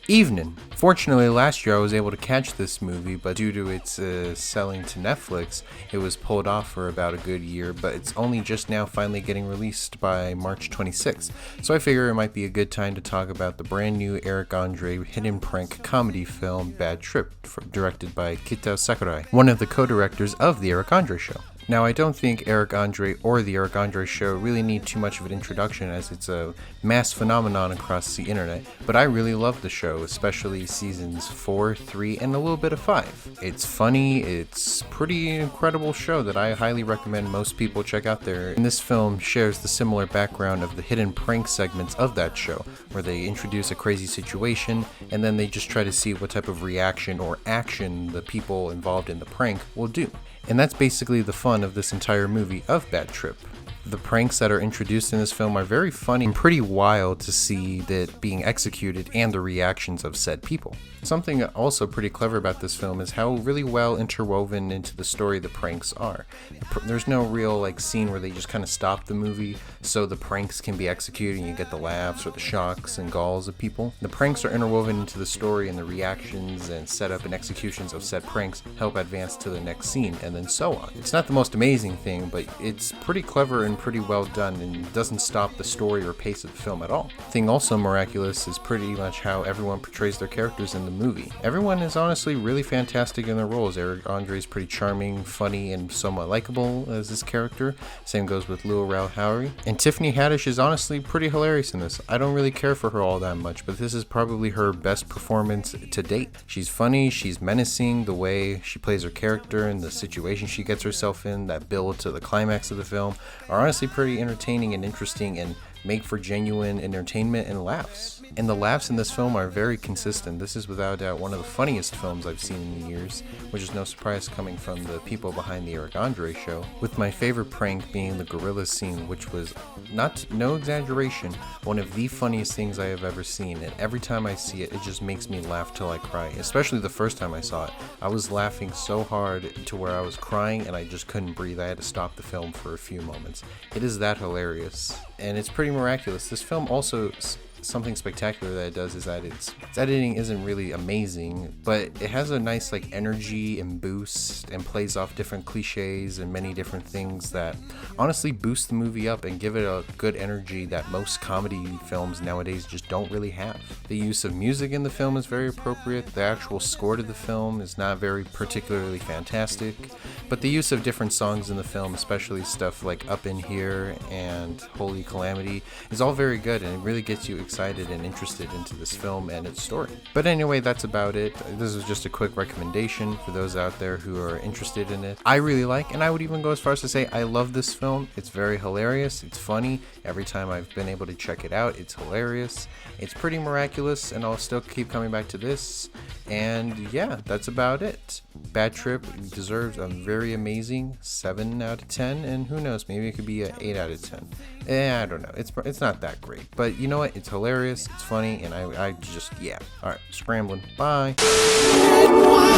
Evening. Fortunately, last year I was able to catch this movie, but due to its selling to Netflix, it was pulled off for about a good year, but it's only just now finally getting released by March 26th. So I figure it might be a good time to talk about the brand new Eric Andre hidden prank comedy film Bad Trip, directed by Kitao Sakurai, one of the co-directors of The Eric Andre Show. Now, I don't think Eric Andre or The Eric Andre Show really need too much of an introduction, as it's a mass phenomenon across the internet, but I really love the show, especially seasons 4, 3, and a little bit of 5. It's funny, it's pretty incredible show that I highly recommend most people check out there. And this film shares the similar background of the hidden prank segments of that show, where they introduce a crazy situation, and then they just try to see what type of reaction or action the people involved in the prank will do. And that's basically the fun of this entire movie of Bad Trip. The pranks that are introduced in this film are very funny and pretty wild to see that being executed and the reactions of said people. Something also pretty clever about this film is how really well interwoven into the story the pranks are. There's no real scene where they just kind of stop the movie so the pranks can be executed and you get the laughs or the shocks and galls of people. The pranks are interwoven into the story, and the reactions and setup and executions of said pranks help advance to the next scene, and then so on. It's not the most amazing thing, but it's pretty clever and pretty well done, and doesn't stop the story or pace of the film at all. The thing also miraculous is pretty much how everyone portrays their characters in the movie. Everyone is honestly really fantastic in their roles. Eric Andre is pretty charming, funny, and somewhat likable as this character. Same goes with Lil Rel Howery. And Tiffany Haddish is honestly pretty hilarious in this. I don't really care for her all that much, but this is probably her best performance to date. She's funny, she's menacing, the way she plays her character and the situation she gets herself in that build to the climax of the film are honestly pretty entertaining and interesting, and make for genuine entertainment and laughs. And the laughs in this film are very consistent. This is without doubt one of the funniest films I've seen in years, which is no surprise coming from the people behind the Eric Andre Show, with my favorite prank being the gorilla scene, which was, no exaggeration, one of the funniest things I have ever seen, and every time I see it, it just makes me laugh till I cry, especially the first time I saw it. I was laughing so hard to where I was crying and I just couldn't breathe. I had to stop the film for a few moments. It is that hilarious, and it's pretty miraculous. This film also, something spectacular that it does is that its editing isn't really amazing, but it has a nice energy and boost, and plays off different cliches and many different things that honestly boost the movie up and give it a good energy that most comedy films nowadays just don't really have. The use of music in the film is very appropriate. The actual score to the film is not very particularly fantastic, but the use of different songs in the film, especially stuff like Up in Here and Holy Calamity, is all very good, and it really gets you excited and interested into this film and its story. But anyway, that's about it. This is just a quick recommendation for those out there who are interested in it. I really like, and I would even go as far as to say I love this film. It's very hilarious, it's funny. Every time I've been able to check it out, it's hilarious. It's pretty miraculous, and I'll still keep coming back to this. And yeah, that's about it. Bad Trip deserves a very amazing 7 out of 10, and who knows, maybe it could be an 8 out of 10. I don't know, it's not that great, but you know what, it's hilarious, it's funny, and I just, yeah. Alright, scrambling, bye. It was